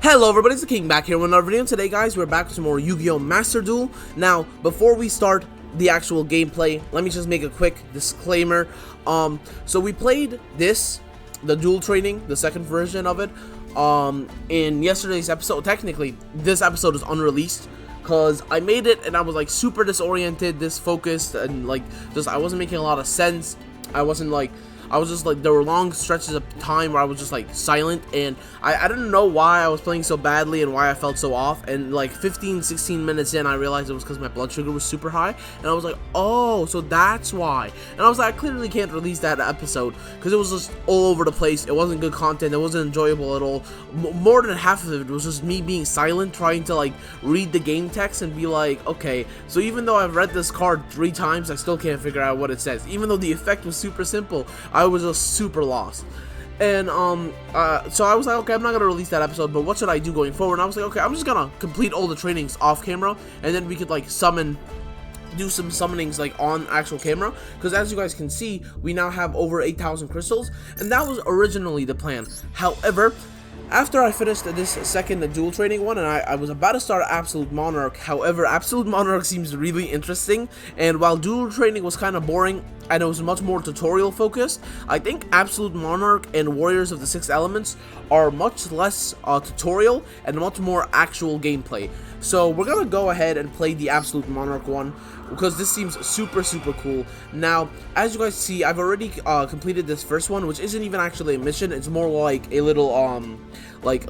Hello everybody, it's the King back here with another video. Today guys, we're back with some more Yu-Gi-Oh! Master Duel. Now, before we start the actual gameplay, let me just make a quick disclaimer. So we played the Duel training, the second version of it, in yesterday's episode. Technically, this episode is unreleased, because I made it and I was like super disoriented, disfocused, and like, I wasn't making a lot of sense. I was just like, there were long stretches of time where I was just like silent, and I didn't know why I was playing so badly and why I felt so off. And like 15-16 minutes in, I realized it was because my blood sugar was super high, and I was like, oh, so that's why. And I was like, I clearly can't release that episode because it was just all over the place. It wasn't good content, it wasn't enjoyable at all. More than half of it was just me being silent, trying to like read the game text and be like, okay, so even though I've read this card 3 times, I still can't figure out what it says, even though the effect was super simple. I was just super lost. And so I was like, okay, I'm not gonna release that episode, but what should I do going forward? And I was like, okay, I'm just gonna complete all the trainings off camera, and then we could like do some summonings like on actual camera, because as you guys can see, we now have over 8,000 crystals, and that was originally the plan. However, after I finished this second duel training one, and I was about to start Absolute Monarch. However, Absolute Monarch seems really interesting, and while duel training was kind of boring and it was much more tutorial focused, I think Absolute Monarch and Warriors of the Six Elements are much less tutorial and much more actual gameplay. So we're gonna go ahead and play the Absolute Monarch one, because this seems super cool. Now, as you guys see, I've already completed this first one, which isn't even actually a mission. It's more like a little what's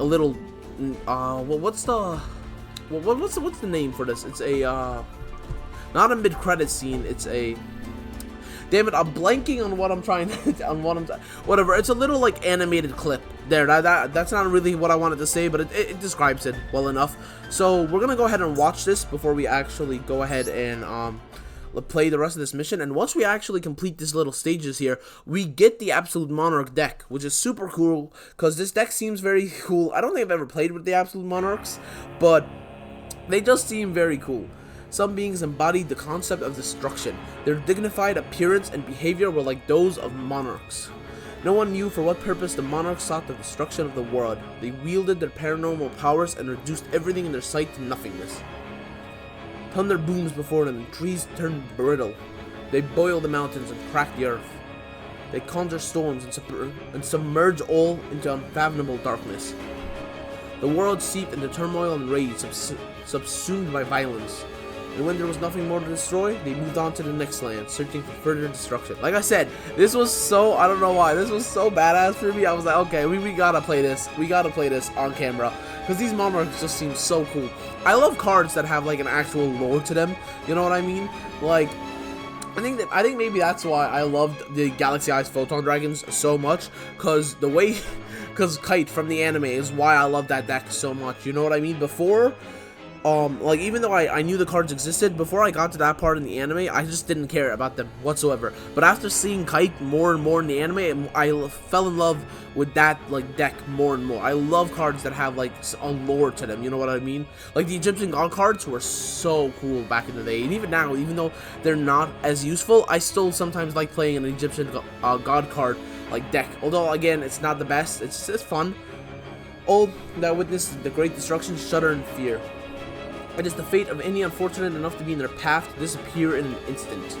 the name for this? It's a not a mid-credit scene. It's a, damn it, I'm blanking on what I'm trying to, whatever. It's a little like animated clip there. That's not really what I wanted to say, but it describes it well enough. So we're gonna go ahead and watch this before we actually go ahead and play the rest of this mission. And once we actually complete these little stages here, we get the Absolute Monarch deck, which is super cool, because this deck seems very cool. I don't think I've ever played with the Absolute Monarchs, but they just seem very cool. Some beings embodied the concept of destruction. Their dignified appearance and behavior were like those of monarchs. No one knew for what purpose the monarchs sought the destruction of the world. They wielded their paranormal powers and reduced everything in their sight to nothingness. Thunder booms before them, and trees turned brittle. They boil the mountains and crack the earth. They conjure storms and submerge all into unfathomable darkness. The world seeped into turmoil and rage, subsumed by violence. And when there was nothing more to destroy, they moved on to the next land, searching for further destruction. Like I said, this was so, I don't know why, this was so badass for me. I was like, okay, we gotta play this. We gotta play this on camera, because these monarchs just seem so cool. I love cards that have like an actual lore to them, you know what I mean? Like, I think maybe that's why I loved the Galaxy Eyes Photon Dragons so much, because Kite from the anime is why I love that deck so much, you know what I mean? Before, like, even though I knew the cards existed, before I got to that part in the anime, I just didn't care about them whatsoever. But after seeing Kite more and more in the anime, I fell in love with that, like, deck more and more. I love cards that have, like, a lore to them, you know what I mean? Like, the Egyptian God cards were so cool back in the day, and even now, even though they're not as useful, I still sometimes like playing an Egyptian God card, like, deck. Although, again, it's not the best, it's fun. All that witnessed the great destruction shudder in fear. It is the fate of any unfortunate enough to be in their path to disappear in an instant.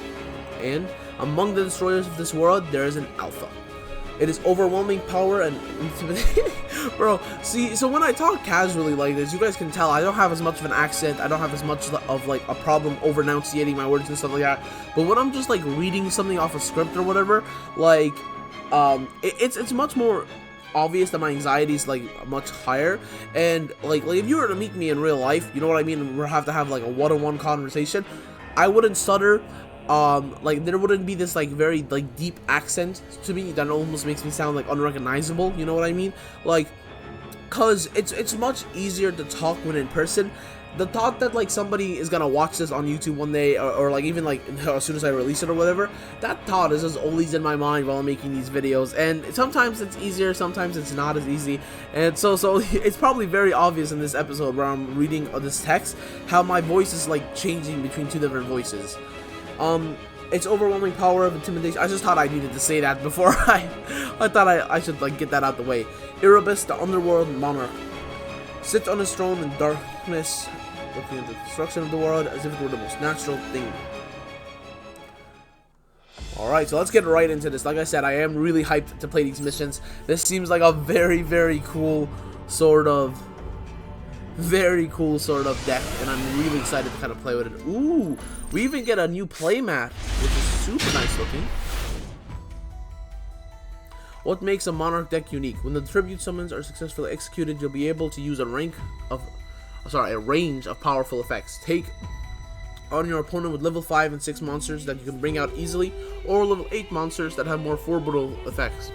And among the destroyers of this world, there is an alpha. It is overwhelming power and intimidation. Bro, see, so when I talk casually like this, you guys can tell I don't have as much of an accent. I don't have as much of like a problem over-enunciating my words and stuff like that. But when I'm just like reading something off a script or whatever, like, it's much more obvious that my anxiety is like much higher, and like if you were to meet me in real life, you know what I mean, and we'll have to have like a one-on-one conversation, I wouldn't stutter. Like there wouldn't be this like very like deep accent to me that almost makes me sound like unrecognizable, you know what I mean? Like, cause it's much easier to talk when in person. The thought that like somebody is gonna watch this on YouTube one day, or like even like as soon as I release it or whatever, that thought is just always in my mind while I'm making these videos. And sometimes it's easier, sometimes it's not as easy. And so it's probably very obvious in this episode where I'm reading this text how my voice is like changing between 2 different voices. Its overwhelming power of intimidation. I just thought I needed to say that before I thought I should like get that out the way. Erebus, the underworld monarch. Sit on his throne in darkness, looking at the destruction of the world as if it were the most natural thing. Alright, so let's get right into this. Like I said, I am really hyped to play these missions. This seems like a very, very cool sort of deck, and I'm really excited to kind of play with it. Ooh, we even get a new playmat, which is super nice looking. What makes a Monarch deck unique? When the tribute summons are successfully executed, you'll be able to use a range of powerful effects. Take on your opponent with level 5 and 6 monsters that you can bring out easily, or level 8 monsters that have more formidable effects.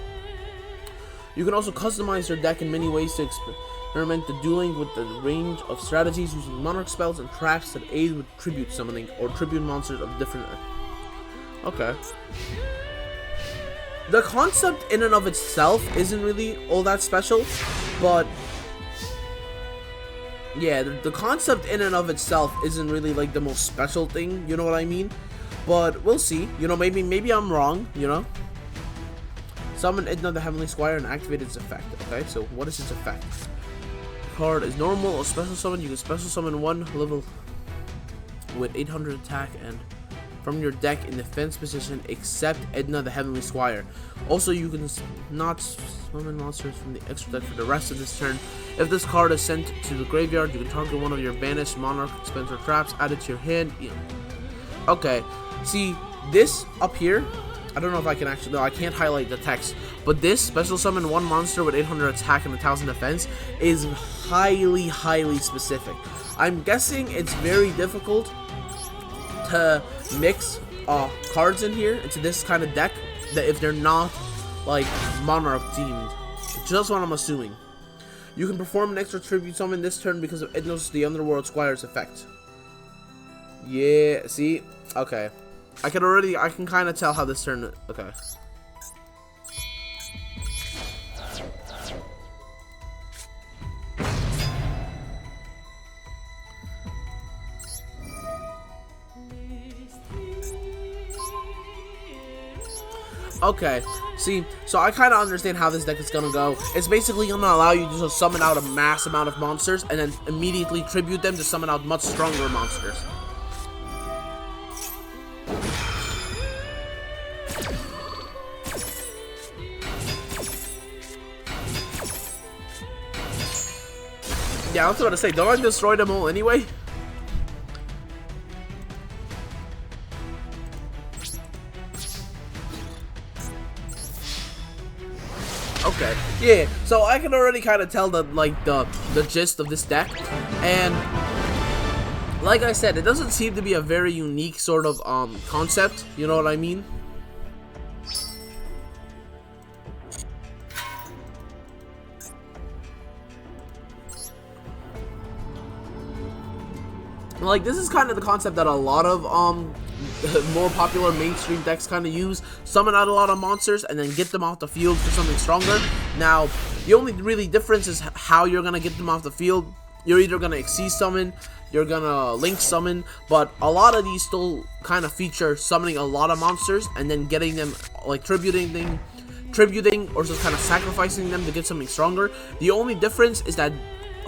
You can also customize your deck in many ways to experiment the dueling with the range of strategies using Monarch spells and traps that aid with tribute summoning or tribute monsters of different. Okay. The concept in and of itself isn't really all that special, but yeah, the concept in and of itself isn't really like the most special thing, you know what I mean? But we'll see, you know, maybe I'm wrong, you know? Summon Edna the Heavenly Squire and activate its effect. Okay, so what is its effect? The card is normal or special summon. You can special summon one level with 800 attack and from your deck in defense position except Edna the Heavenly Squire. Also, you can not summon monsters from the extra deck for the rest of this turn. If this card is sent to the graveyard, you can target one of your banished Monarch spells or traps added to your hand. Yeah. Okay, see this up here, I don't know if I can actually, no, I can't highlight the text, but this special summon one monster with 800 attack and 1000 defense is highly specific. I'm guessing it's very difficult to mix cards in here into this kind of deck that if they're not like Monarch themed. Just what I'm assuming. You can perform an extra tribute summon this turn because of Edna's the Underworld Squire's effect. Yeah, see? Okay. I can kind of tell how this turn, okay. Okay, see, so I kind of understand how this deck is going to go. It's basically going to allow you to just summon out a mass amount of monsters and then immediately tribute them to summon out much stronger monsters. Yeah, I was about to say, don't I destroy them all anyway? Okay, yeah, so I can already kind of tell the gist of this deck, and like I said, it doesn't seem to be a very unique sort of concept, you know what I mean? Like, this is kind of the concept that a lot of more popular mainstream decks kind of use. Summon out a lot of monsters and then get them off the field for something stronger. Now, the only really difference is how you're going to get them off the field. You're either going to Xyz summon, you're going to Link summon, but a lot of these still kind of feature summoning a lot of monsters and then getting them, like, tributing or just kind of sacrificing them to get something stronger. The only difference is that,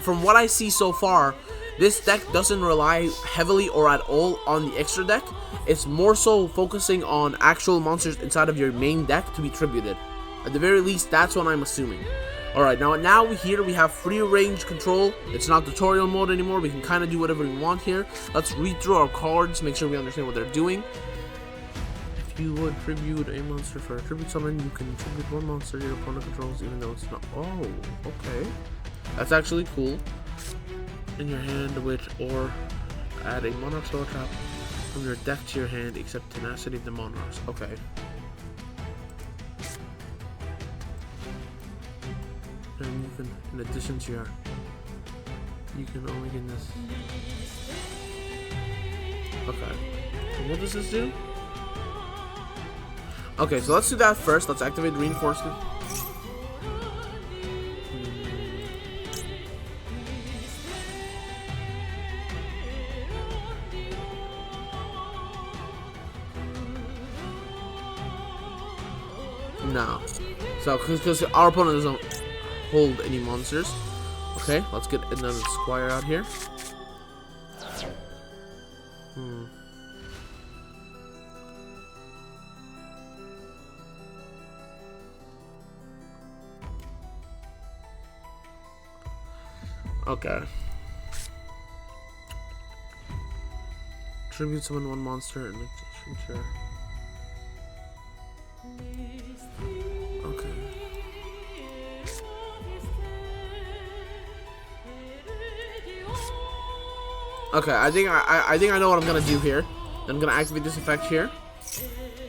from what I see so far, this deck doesn't rely heavily or at all on the extra deck. It's more so focusing on actual monsters inside of your main deck to be tributed. At the very least, that's what I'm assuming. Alright, now here we have free range control. It's not tutorial mode anymore. We can kind of do whatever we want here. Let's read through our cards, make sure we understand what they're doing. If you would tribute a monster for a tribute summon, you can tribute one monster your opponent controls even though it's not. Oh, okay. That's actually cool. In your hand, or add a Monarch spell trap from your deck to your hand except Tenacity of the Monarchs. Okay. And you can, in addition to your, you can only get this. Okay. So what does this do? Okay, so let's do that first. Let's activate reinforcement. No. So, because our opponent doesn't hold any monsters. Okay, let's get another squire out here. Okay. Tribute summon one monster and make sure. Okay. Okay, I think I know what I'm gonna do here. I'm gonna activate this effect here.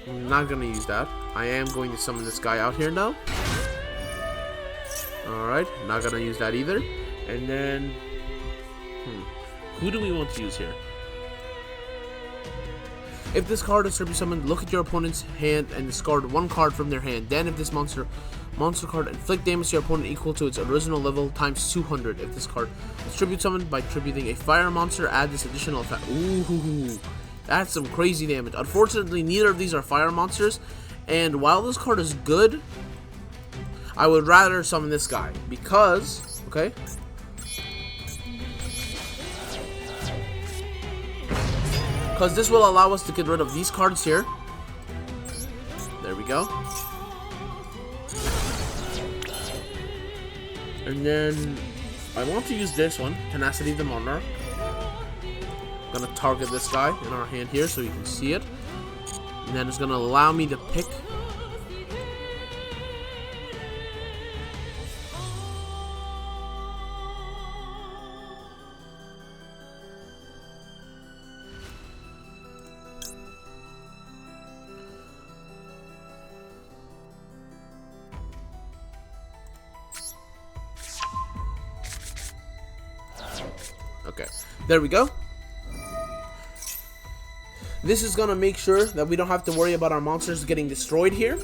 I'm not gonna use that. I am going to summon this guy out here now. Alright, not gonna use that either. And then who do we want to use here? If this card is tribute summoned, look at your opponent's hand and discard one card from their hand. Then if this monster card inflict damage to your opponent equal to its original level times 200. If this card is tribute summoned by tributing a fire monster, add this additional effect. Ooh, that's some crazy damage. Unfortunately, neither of these are fire monsters, and while this card is good, I would rather summon this guy because, okay, because this will allow us to get rid of these cards here. There we go. And then I want to use this one, Tenacity of the Monarch. I'm gonna target this guy in our hand here so you can see it. And then it's gonna allow me to pick. Okay, there we go. This is gonna make sure that we don't have to worry about our monsters getting destroyed here.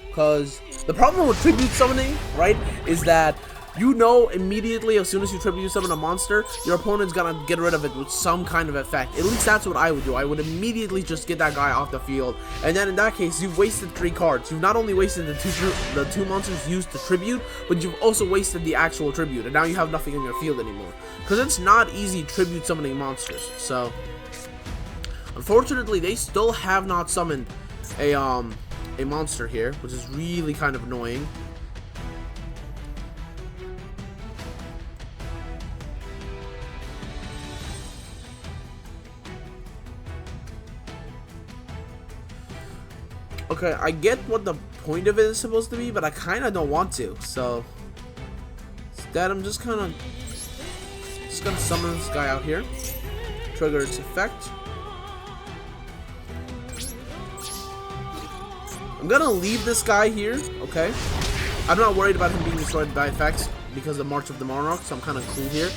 Because the problem with tribute summoning, right, is that you know immediately as soon as you tribute summon a monster, your opponent's gonna get rid of it with some kind of effect. At least that's what I would do. I would immediately just get that guy off the field. And then in that case, you've wasted 3 cards. You've not only wasted the two monsters used to tribute, but you've also wasted the actual tribute. And now you have nothing in your field anymore. Because it's not easy tribute summoning monsters. So, unfortunately, they still have not summoned a monster here, which is really kind of annoying. Okay, I get what the point of it is supposed to be, but I kind of don't want to. So instead, I'm just gonna summon this guy out here, trigger its effect. I'm gonna leave this guy here. Okay, I'm not worried about him being destroyed by effects because of March of the Monarchs, so I'm kind of cool here.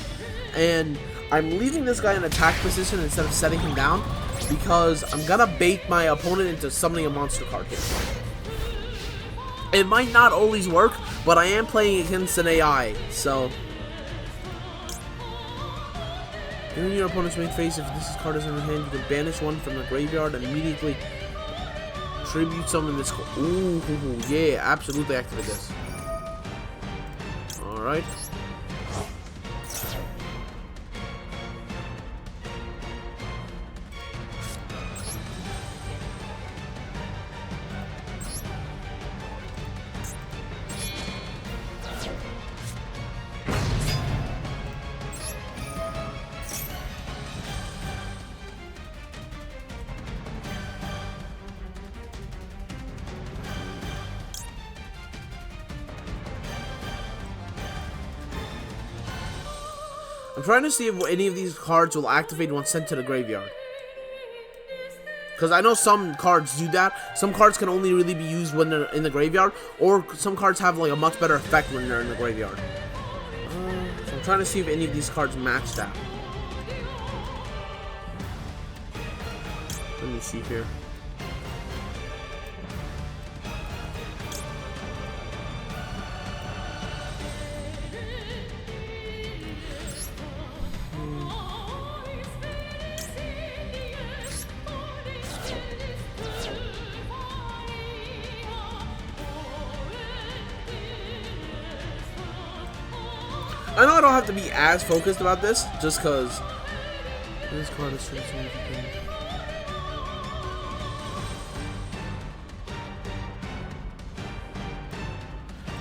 And I'm leaving this guy in attack position instead of setting him down, because I'm gonna bait my opponent into summoning a monster card here. It might not always work, but I am playing against an AI, so during your opponent's main phase, if this card is in your hand, you can banish one from the graveyard and immediately tribute summon this. Ooh, yeah, absolutely activate this. Alright. I'm trying to see if any of these cards will activate once sent to the graveyard. Because I know some cards do that. Some cards can only really be used when they're in the graveyard, or some cards have like a much better effect when they're in the graveyard. So I'm trying to see if any of these cards match that. Let me see here. I know I don't have to be as focused about this, just because this card is so significant.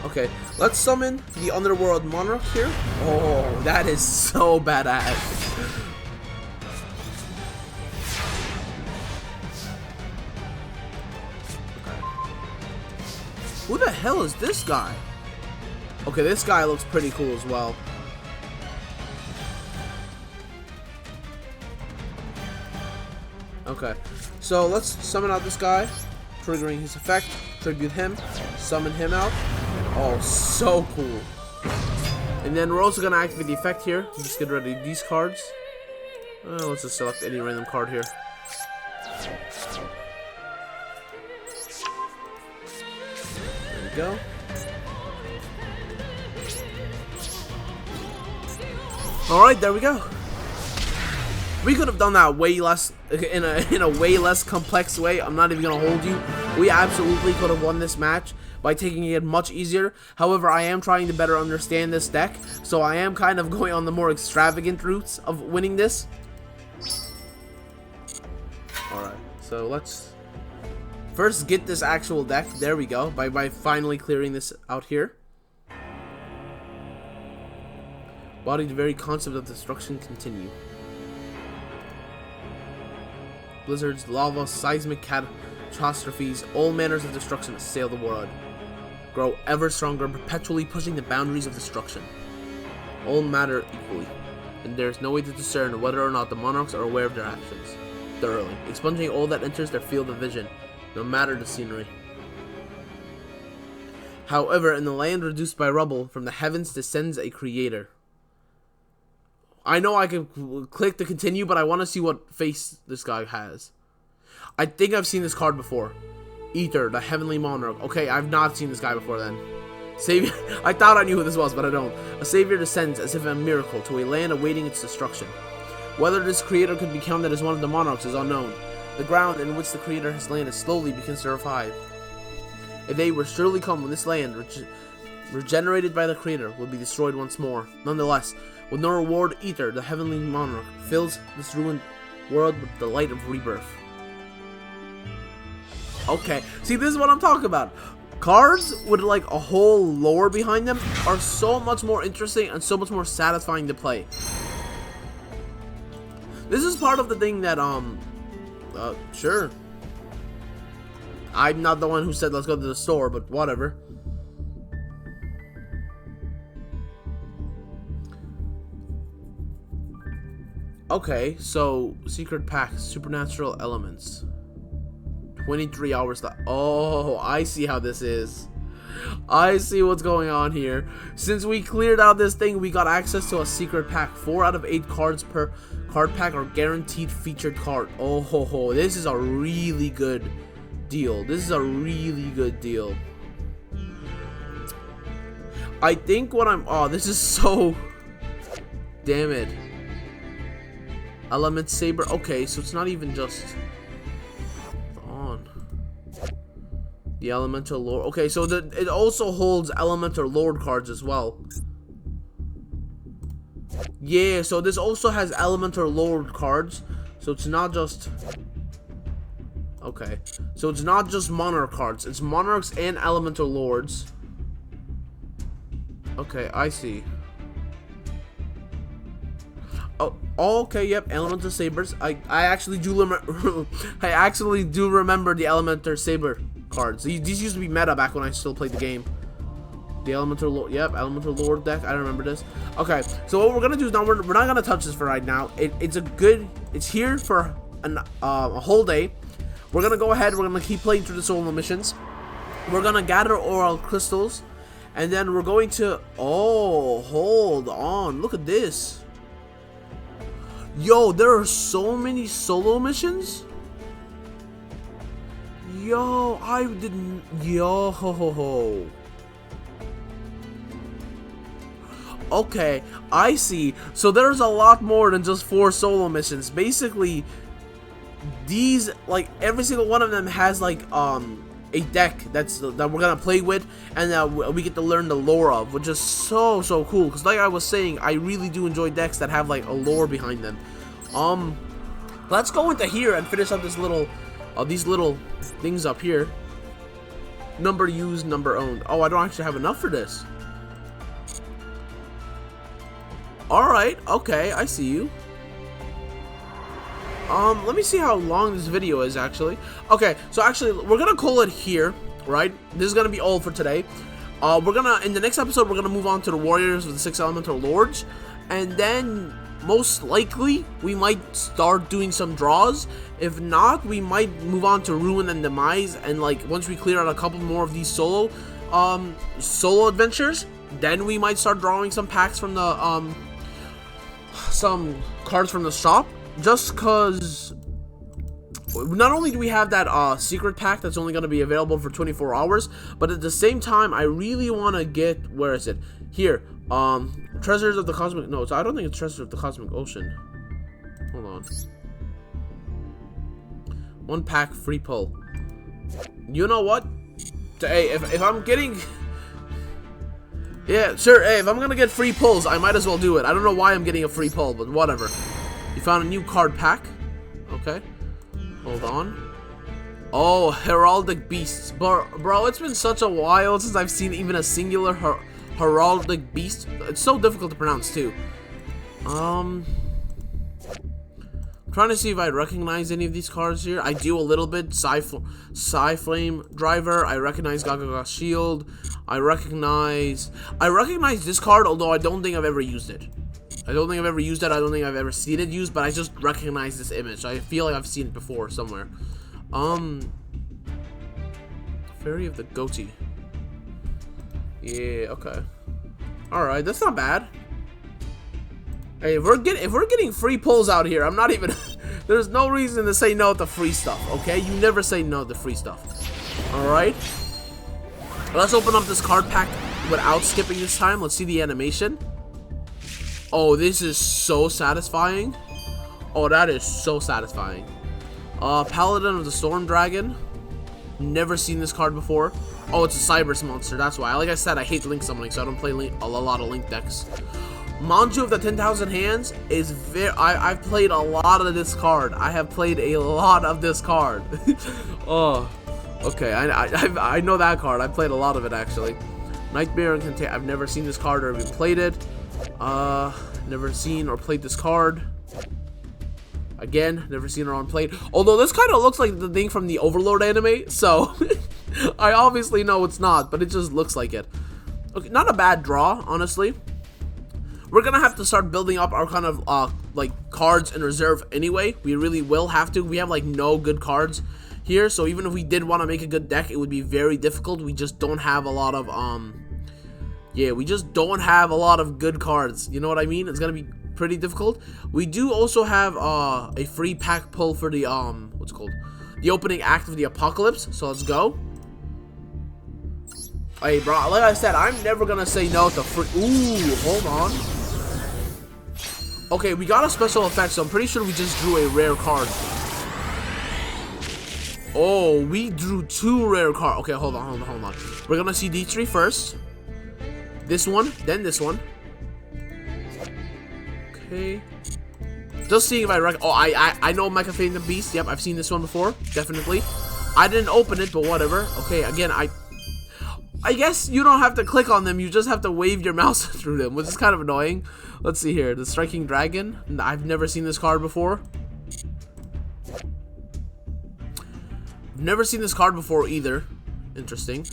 Okay, let's summon the Underworld Monarch here. Oh, that is so badass. Okay. Who the hell is this guy? Okay, this guy looks pretty cool as well. Okay, so let's summon out this guy, triggering his effect, tribute him, summon him out. Oh, so cool. And then we're also going to activate the effect here. Just get rid of these cards. Let's just select any random card here. There we go. Alright, there we go. We could have done that way less, in a way less complex way. I'm not even going to hold you. We absolutely could have won this match by taking it much easier. However, I am trying to better understand this deck, so I am kind of going on the more extravagant routes of winning this. Alright, so let's first get this actual deck. There we go, by finally clearing this out here. Body the very concept of destruction continue. Blizzards, lava, seismic catastrophes, all manners of destruction assail the world. Grow ever stronger, perpetually pushing the boundaries of destruction. All matter equally, and there is no way to discern whether or not the monarchs are aware of their actions. Thoroughly, expunging all that enters their field of vision, no matter the scenery. However, in the land reduced by rubble, from the heavens descends a creator. I know I can click to continue, but I want to see what face this guy has. I think I've seen this card before. Ether, the Heavenly Monarch. Okay, I've not seen this guy before then. Savior. I thought I knew who this was, but I don't. A savior descends as if a miracle to a land awaiting its destruction. Whether this creator could be counted as one of the monarchs is unknown. The ground in which the creator has landed slowly begins to revive. A day will surely come when this land, regenerated by the creator, will be destroyed once more. Nonetheless, with no reward, Ether, the Heavenly Monarch, fills this ruined world with the light of rebirth. Okay, see, this is what I'm talking about. Cards with like a whole lore behind them are so much more interesting and so much more satisfying to play. This is part of the thing that, sure. I'm not the one who said let's go to the store, but whatever. Okay, so secret pack, supernatural elements. 23 hours left. Oh, I see how this is. I see what's going on here. Since we cleared out this thing, we got access to a secret pack. 4 out of 8 cards per card pack are guaranteed featured card. Oh ho ho, this is a really good deal. This is a really good deal. I think what I'm... Oh, this is so... Damn it. Element Saber. Okay, so it's not even just on the Elemental Lord. Okay, so it also holds Elemental Lord cards as well. Yeah, so this also has Elemental Lord cards. So it's not just... Okay, so it's not just Monarch cards. It's Monarchs and Elemental Lords. Okay, I see. Oh, okay, yep, Elemental Sabers. I actually do remember. I actually do remember the Elemental Saber cards. These used to be meta back when I still played the game. The Elemental Lord, yep, Elemental Lord deck. I remember this. Okay, so what we're gonna do is now we're not gonna touch this for right now. It's here for a whole day. We're gonna go ahead. We're gonna keep playing through the solo missions. We're gonna gather oral crystals, and then we're going to. Oh, hold on! Look at this. Yo, there are so many solo missions. Yo, I didn't. Yo, ho ho ho. Okay, I see. So there's a lot more than just 4 solo missions. Basically, these, like, every single one of them has like a deck that we're gonna play with, and that we get to learn the lore of, which is so cool. Because like I was saying, I really do enjoy decks that have like a lore behind them. Let's go into here and finish up this little, these little things up here. Number used, number owned. Oh, I don't actually have enough for this. Alright, okay, I see you. Let me see how long this video is, actually. Okay, so actually, we're gonna call it here, right? This is gonna be all for today. In the next episode, we're gonna move on to the Warriors with the 6 Elemental Lords. And then, most likely, we might start doing some draws. If not, we might move on to Ruin and Demise. And, like, once we clear out a couple more of these solo adventures, then we might start drawing some packs from the, some cards from the shop. Just because not only do we have that secret pack that's only going to be available for 24 hours, but at the same time, I really want to get, where is it? Here, Treasures of the Cosmic, no, I don't think it's Treasures of the Cosmic Ocean. Hold on. 1 pack free pull. You know what? Hey, if I'm getting... Yeah, sure, hey, if I'm going to get free pulls, I might as well do it. I don't know why I'm getting a free pull, but whatever. You found a new card pack. Okay. Hold on. Oh, Heraldic Beasts. Bro, it's been such a while since I've seen even a singular Heraldic Beast. It's so difficult to pronounce, too. I'm trying to see if I recognize any of these cards here. I do a little bit. Psyflame Driver. I recognize Gagaga Shield. I recognize this card, although I don't think I've ever used it. I don't think I've ever used it. I don't think I've ever seen it used, but I just recognize this image. I feel like I've seen it before somewhere. Fairy of the Goatee. Yeah, okay. Alright, that's not bad. Hey, if we're getting free pulls out here, I'm not even there's no reason to say no to free stuff, okay? You never say no to free stuff. Alright. Let's open up this card pack without skipping this time. Let's see the animation. Oh, this is so satisfying. Oh, that is so satisfying. Paladin of the Storm Dragon. Never seen this card before. Oh, it's a Cybers monster, that's why. Like I said, I hate Link summoning, so I don't play a lot of Link decks. Manju of the 10,000 Hands is I've played a lot of this card. I have played a lot of this card. Oh, okay, I know that card. I played a lot of it, actually. Nightmare and Contain. I've never seen this card or even played it. Never seen or played this card. Again, never seen or played. Although this kind of looks like the thing from the Overlord anime, so I obviously know it's not, but it just looks like it. Okay, not a bad draw, honestly. We're gonna have to start building up our kind of like cards in reserve anyway. We really will have to. We have like no good cards here, so even if we did want to make a good deck, it would be very difficult. We just don't have a lot of yeah, we just don't have a lot of good cards. You know what I mean? It's gonna be pretty difficult. We do also have a free pack pull for the what's it called? The opening act of the Apocalypse. So let's go. Hey, bro, like I said, I'm never gonna say no to free. Ooh, hold on. Okay, we got a special effect, so I'm pretty sure we just drew a rare card. Oh, we drew 2 rare cards. Okay, hold on. We're gonna see these 3 first. This one, then this one. Okay. Just seeing if I oh, I know Mecha Phantom Beast. Yep, I've seen this one before. Definitely. I didn't open it, but whatever. Okay, again, I guess you don't have to click on them. You just have to wave your mouse through them, which is kind of annoying. Let's see here. The Striking Dragon. I've never seen this card before. Never seen this card before either. Interesting.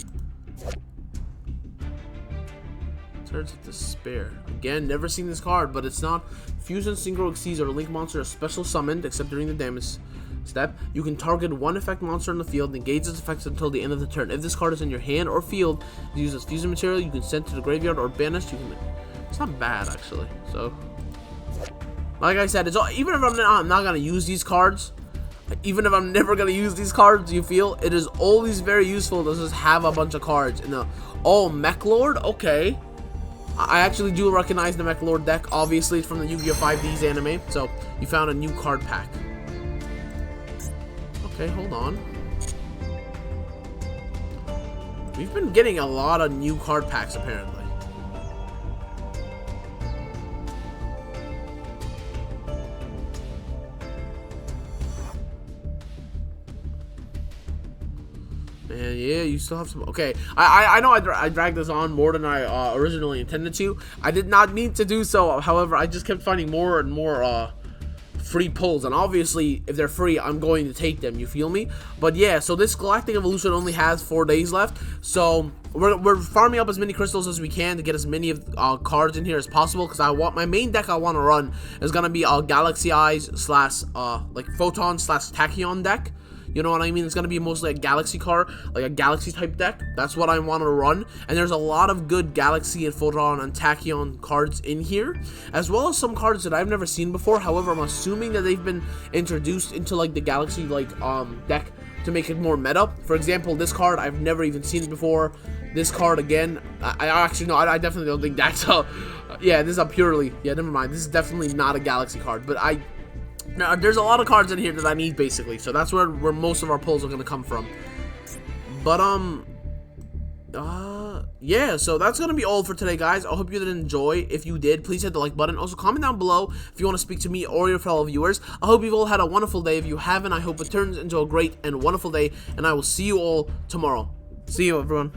Turns of Despair. Again, never seen this card, but it's not. Fusion, Synchro Exceeds, or Link monster are special summoned, except during the damage step. You can target 1 effect monster in the field and engage its effects until the end of the turn. If this card is in your hand or field, it uses fusion material, you can send to the graveyard or banish. It's not bad, actually. So, like I said, it's all, even if I'm not gonna use these cards, even if I'm never gonna use these cards, you feel it is always very useful to just have a bunch of cards in the. Oh, Mech Lord. Okay. I actually do recognize the Mech Lord deck. Obviously, it's from the Yu-Gi-Oh! 5D's anime. So, you found a new card pack. Okay, hold on. We've been getting a lot of new card packs, apparently. And yeah, you still have some. Okay, I know I dragged this on more than I originally intended to. I did not mean to do so. However, I just kept finding more and more free pulls, and obviously, if they're free, I'm going to take them. You feel me? But yeah, so this Galactic Evolution only has 4 days left, so we're farming up as many crystals as we can to get as many of cards in here as possible. Because I want my main deck I want to run is gonna be a Galaxy Eyes slash like Photon slash Tachyon deck. You know what I mean? It's going to be mostly a Galaxy card, like a Galaxy type deck. That's what I want to run. And there's a lot of good Galaxy and Photon and Tachyon cards in here, as well as some cards that I've never seen before. However, I'm assuming that they've been introduced into like the Galaxy deck to make it more meta. For example, this card I've never even seen before. This card again, I actually no, I definitely don't think that's yeah, this is a purely, yeah, never mind. This is definitely not a Galaxy card, but now, there's a lot of cards in here that I need, basically, so that's where most of our pulls are going to come from. But, yeah, so that's going to be all for today, guys. I hope you did enjoy. If you did, please hit the like button. Also, comment down below if you want to speak to me or your fellow viewers. I hope you've all had a wonderful day. If you haven't, I hope it turns into a great and wonderful day, and I will see you all tomorrow. See you, everyone.